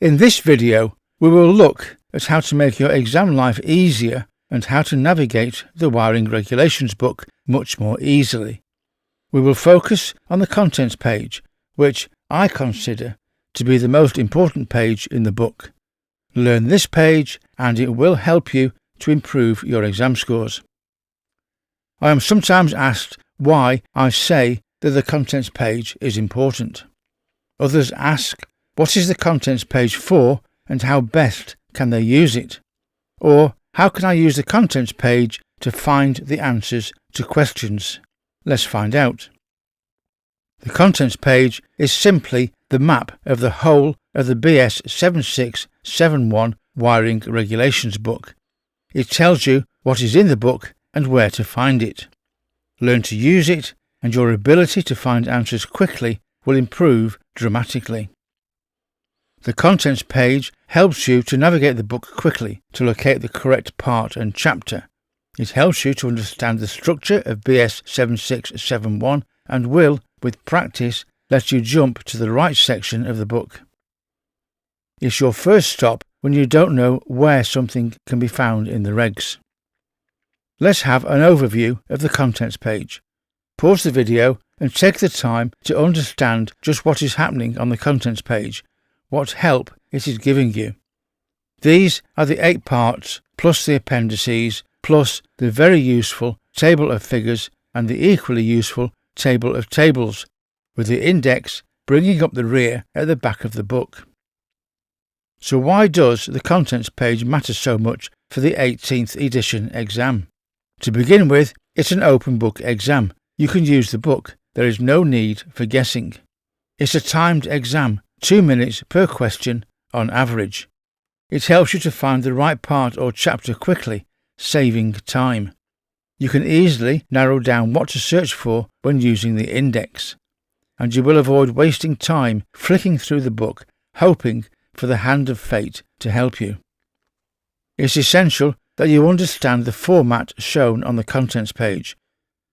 In this video, we will look at how to make your exam life easier and how to navigate the Wiring Regulations book much more easily. We will focus on the contents page, which I consider to be the most important page in the book. Learn this page and it will help you to improve your exam scores. I am sometimes asked why I say that the contents page is important. Others ask, what is the contents page for and how best can they use it? Or how can I use the contents page to find the answers to questions? Let's find out. The contents page is simply the map of the whole of the BS 7671 Wiring Regulations book. It tells you what is in the book and where to find it. Learn to use it and your ability to find answers quickly will improve dramatically. The contents page helps you to navigate the book quickly to locate the correct part and chapter. It helps you to understand the structure of BS 7671 and will, with practice, let you jump to the right section of the book. It's your first stop when you don't know where something can be found in the regs. Let's have an overview of the contents page. Pause the video and take the time to understand just what is happening on the contents page, what help it is giving you. These are the 8 parts plus the appendices plus the very useful table of figures and the equally useful table of tables, with the index bringing up the rear at the back of the book. So why does the contents page matter so much for the 18th edition exam? To begin with, it's an open book exam. You can use the book. There is no need for guessing. It's a timed exam, 2 minutes per question on average. It helps you to find the right part or chapter quickly, saving time. You can easily narrow down what to search for when using the index, and you will avoid wasting time flicking through the book, hoping for the hand of fate to help you. It's essential that you understand the format shown on the contents page.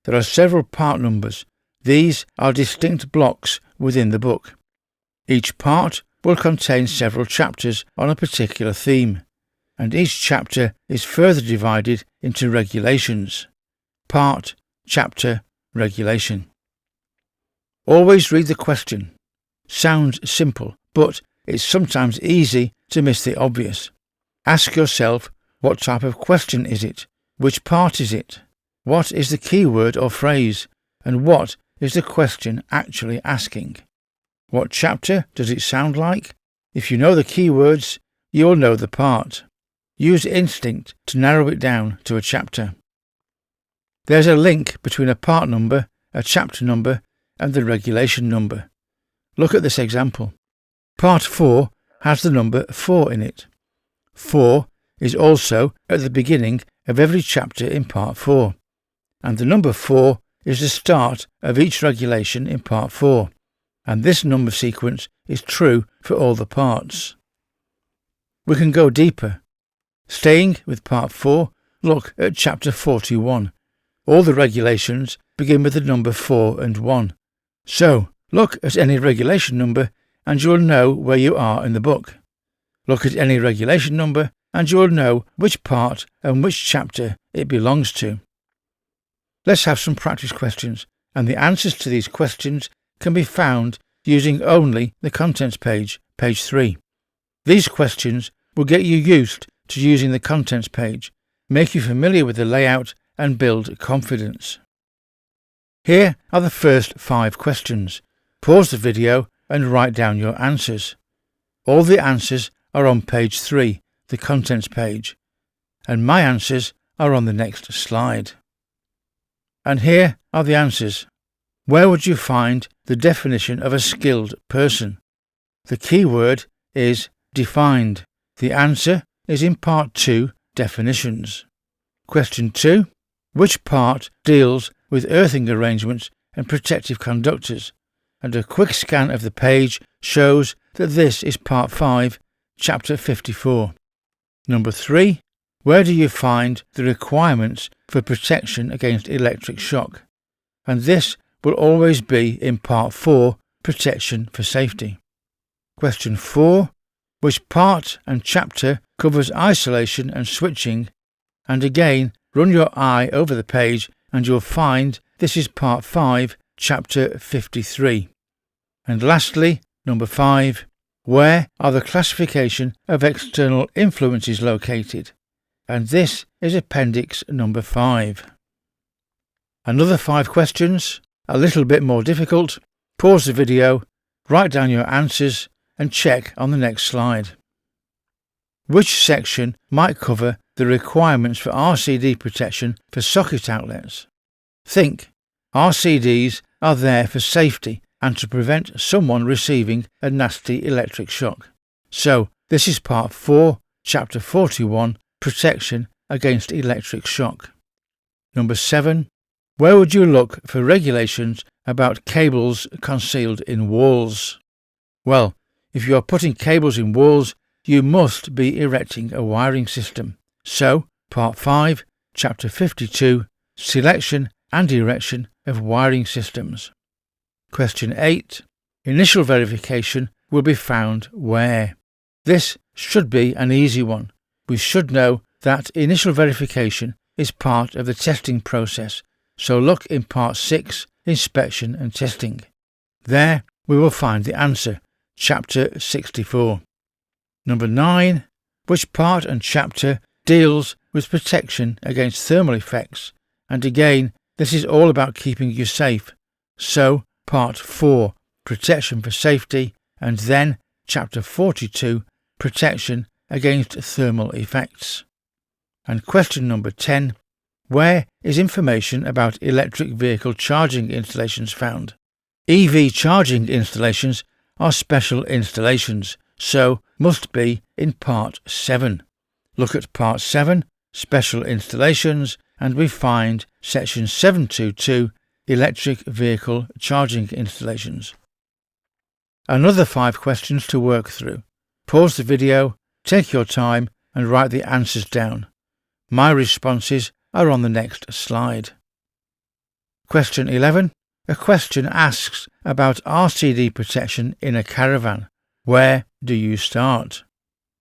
There are several part numbers. These are distinct blocks within the book. Each part will contain several chapters on a particular theme, and each chapter is further divided into regulations. Part, chapter, regulation. Always read the question. Sounds simple, but it's sometimes easy to miss the obvious. Ask yourself, what type of question is it? Which part is it? What is the keyword or phrase? And what is the question actually asking? What chapter does it sound like? If you know the keywords, you will know the part. Use instinct to narrow it down to a chapter. There's a link between a part number, a chapter number, and the regulation number. Look at this example. Part 4 has the number 4 in it. 4 is also at the beginning of every chapter in Part 4, and the number 4 is the start of each regulation in Part 4, and this number sequence is true for all the parts. We can go deeper. Staying with Part 4, look at Chapter 41. All the regulations begin with the number 4 and 1. So, look at any regulation number and you'll know where you are in the book. Look at any regulation number and you'll know which part and which chapter it belongs to. Let's have some practice questions, and the answers to these questions can be found using only the contents page, page 3. These questions will get you used to using the contents page, make you familiar with the layout and build confidence. Here are the first 5 questions. Pause the video and write down your answers. All the answers are on page 3, the contents page, and my answers are on the next slide. And here are the answers. Where would you find the definition of a skilled person? The keyword is defined. The answer is in Part 2, definitions. Question 2. Which part deals with earthing arrangements and protective conductors? And a quick scan of the page shows that this is Part 5, Chapter 54. Number 3. Where do you find the requirements for protection against electric shock? And this will always be in Part 4, Protection for Safety. Question 4. which part and chapter covers isolation and switching, and again run your eye over the page and you'll find this is part 5, chapter 53. And lastly, number 5, where are the classification of external influences located? And this is appendix number 5. Another 5 questions, a little bit more difficult. Pause the video, write down your answers and check on the next slide. Which section might cover the requirements for RCD protection for socket outlets? Think, RCDs are there for safety and to prevent someone receiving a nasty electric shock. So this is part 4, chapter 41, protection against electric shock. Number 7, where would you look for regulations about cables concealed in walls? Well, if you are putting cables in walls, you must be erecting a wiring system. So, part 5, chapter 52, selection and erection of wiring systems. Question 8. Initial verification will be found where? This should be an easy one. We should know that initial verification is part of the testing process, so look in part 6, inspection and testing. There we will find the answer, chapter 64. Number 9. Which part and chapter deals with protection against thermal effects? And again, this is all about keeping you safe. So, part 4, protection for safety, and then chapter 42, protection against thermal effects. And question number 10, where is information about electric vehicle charging installations found? EV charging installations are special installations, so must be in part 7. Look at part 7, special installations, and we find section 722, electric vehicle charging installations. Another 5 questions to work through. Pause the video, take your time and write the answers down. My responses are on the next slide. Question 11. A question asks about RCD protection in a caravan. Where do you start?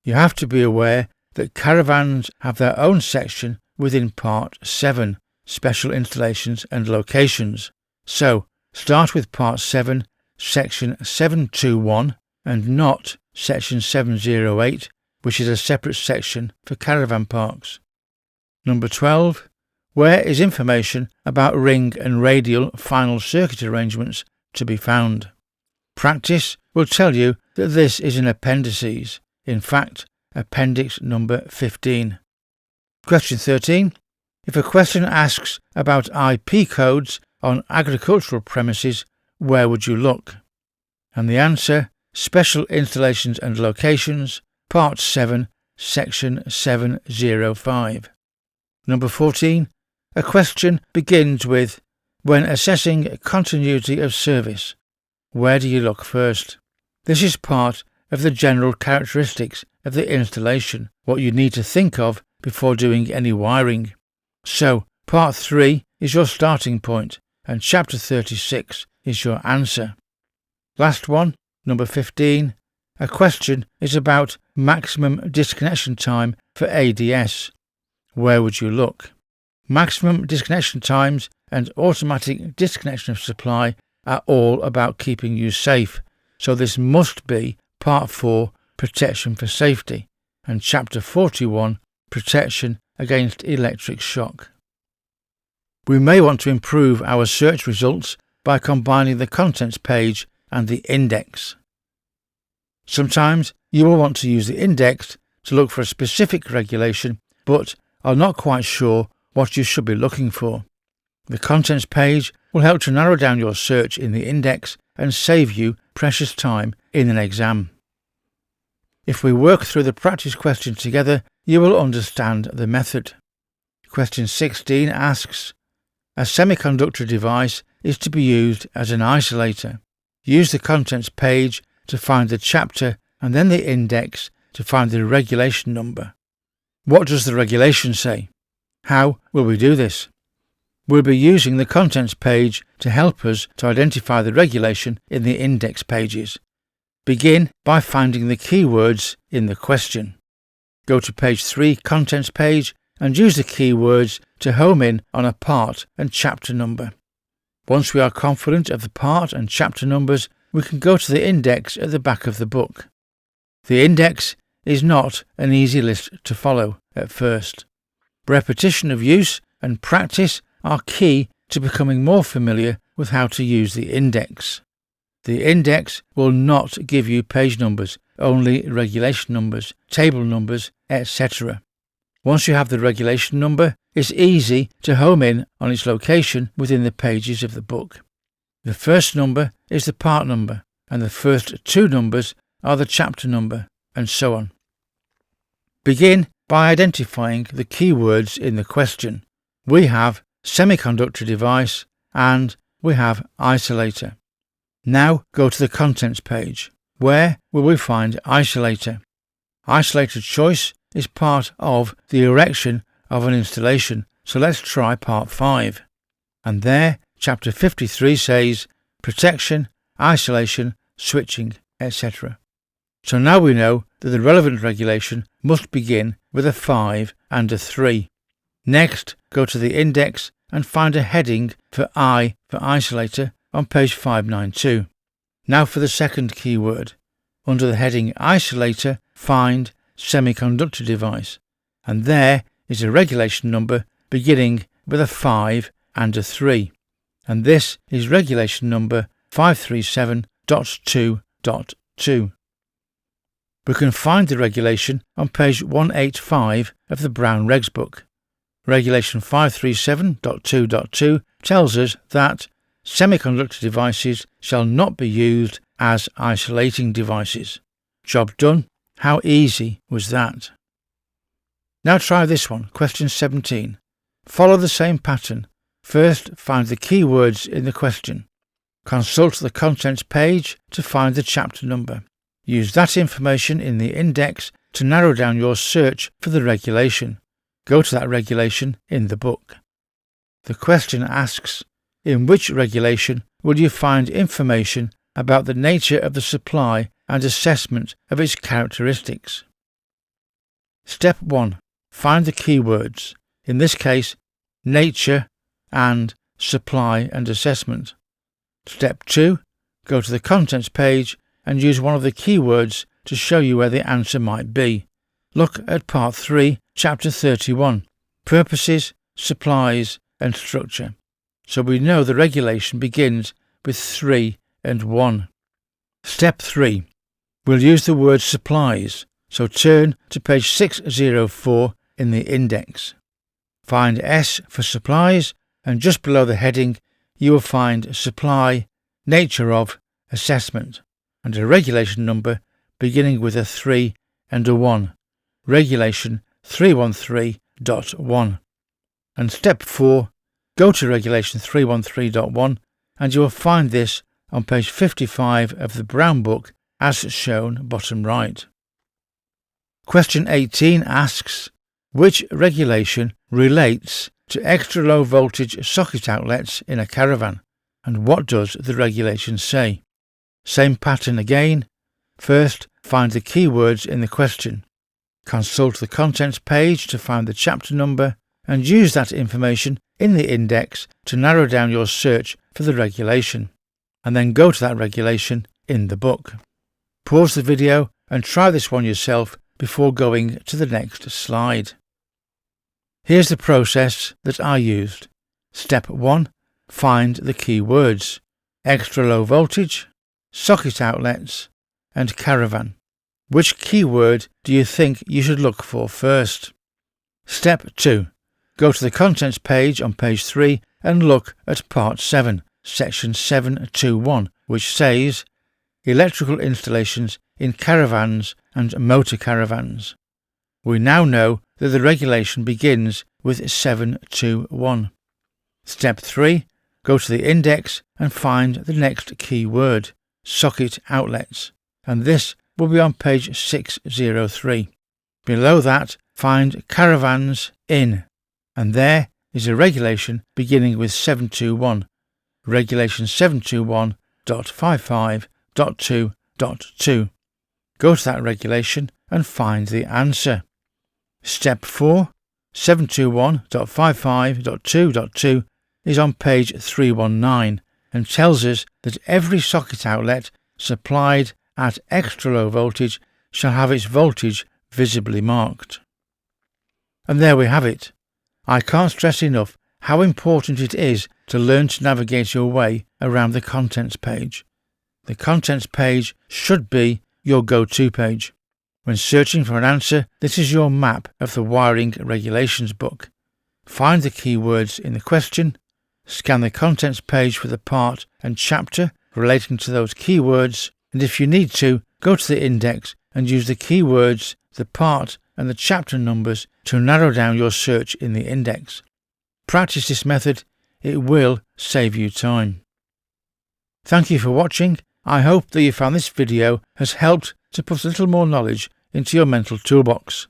You have to be aware that caravans have their own section within part 7, special installations and locations. So, start with part 7, section 721, and not section 708, which is a separate section for caravan parks. Number 12. Where is information about ring and radial final circuit arrangements to be found? Practice will tell you that this is in appendices, in fact, appendix number 15. Question 13. If a question asks about IP codes on agricultural premises, where would you look? And the answer, special installations and locations, part 7, section 705. Number 14. A question begins with, when assessing continuity of service, where do you look first? This is part of the general characteristics of the installation, what you need to think of before doing any wiring. So, part 3 is your starting point, and chapter 36 is your answer. Last one, number 15. A question is about maximum disconnection time for ADS. Where would you look? Maximum disconnection times and automatic disconnection of supply are all about keeping you safe, so this must be part 4, protection for safety, and chapter 41, protection against electric shock. We may want to improve our search results by combining the contents page and the index. Sometimes you will want to use the index to look for a specific regulation, but are not quite sure what you should be looking for. The contents page will help to narrow down your search in the index and save you precious time in an exam. If we work through the practice questions together, you will understand the method. Question 16 asks, a semiconductor device is to be used as an isolator. Use the contents page to find the chapter and then the index to find the regulation number. What does the regulation say? How will we do this? We'll be using the contents page to help us to identify the regulation in the index pages. Begin by finding the keywords in the question. Go to page 3, Contents page, and use the keywords to home in on a part and chapter number. Once we are confident of the part and chapter numbers, we can go to the index at the back of the book. The index is not an easy list to follow at first. Repetition of use and practice are key to becoming more familiar with how to use the index. The index will not give you page numbers, only regulation numbers, table numbers, etc. Once you have the regulation number, it's easy to home in on its location within the pages of the book. The first number is the part number, and the first 2 numbers are the chapter number, and so on. Begin by identifying the keywords in the question. We have semiconductor device and we have isolator. Now go to the contents page. Where will we find isolator? Isolator choice is part of the erection of an installation, so let's try part 5. And there, chapter 53 says protection, isolation, switching, etc. So now we know that the relevant regulation must begin with a 5 and a 3. Next, go to the index and find a heading for I for isolator on page 592. Now for the second keyword. Under the heading Isolator, find Semiconductor Device, and there is a regulation number beginning with a 5 and a 3, and this is regulation number 537.2.2. We can find the regulation on page 185 of the Brown Regs book. Regulation 537.2.2 tells us that semiconductor devices shall not be used as isolating devices. Job done. How easy was that? Now try this one, question 17. Follow the same pattern. First, find the keywords in the question. Consult the contents page to find the chapter number. Use that information in the index to narrow down your search for the regulation. Go to that regulation in the book. The question asks, in which regulation will you find information about the nature of the supply and assessment of its characteristics? Step 1. Find the keywords, in this case, nature and supply and assessment. Step 2. Go to the contents page and use one of the keywords to show you where the answer might be. Look at part 3, chapter 31, purposes, supplies and structure. So we know the regulation begins with 3 and 1. Step 3. We'll use the word supplies, so turn to page 604 in the index. Find S for supplies, and just below the heading you will find supply, nature of, assessment, and a regulation number beginning with a 3 and a 1. Regulation 313.1. And step 4, go to regulation 313.1 and you will find this on page 55 of the Brown book as shown bottom right. Question 18 asks, which regulation relates to extra low voltage socket outlets in a caravan, and what does the regulation say? Same pattern again. First, find the keywords in the question. Consult the contents page to find the chapter number and use that information in the index to narrow down your search for the regulation, and then go to that regulation in the book. Pause the video and try this one yourself before going to the next slide. Here's the process that I used. Step 1. Find the key words: extra low voltage, socket outlets, and caravan. Which keyword do you think you should look for first? Step 2. Go to the contents page on page 3 and look at part 7, section 721, which says electrical installations in caravans and motor caravans. We now know that the regulation begins with 721. Step 3. Go to the index and find the next key word, socket outlets, and this will be on page 603. Below that, find caravans in, and there is a regulation beginning with 721, regulation 721.55.2 721.2. Go to that regulation and find the answer. Step 4, 721.55.2.2 is on page 319 and tells us that every socket outlet supplied at extra low voltage shall have its voltage visibly marked. And there we have it. I can't stress enough how important it is to learn to navigate your way around the contents page. The contents page should be your go-to page. When searching for an answer, this is your map of the wiring regulations book. Find the keywords in the question, scan the contents page for the part and chapter relating to those keywords, and if you need to, go to the index and use the keywords, the part and the chapter numbers to narrow down your search in the index. Practice this method, it will save you time. Thank you for watching. I hope that you found this video has helped to put a little more knowledge into your mental toolbox.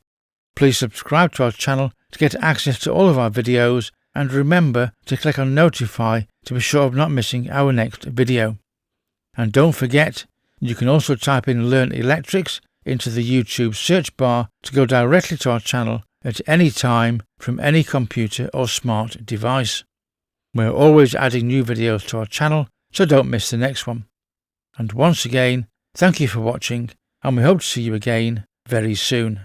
Please subscribe to our channel to get access to all of our videos, and remember to click on notify to be sure of not missing our next video. And don't forget, you can also type in LearnElectrics into the YouTube search bar to go directly to our channel at any time from any computer or smart device. We're always adding new videos to our channel, so don't miss the next one. And once again, thank you for watching, and we hope to see you again very soon.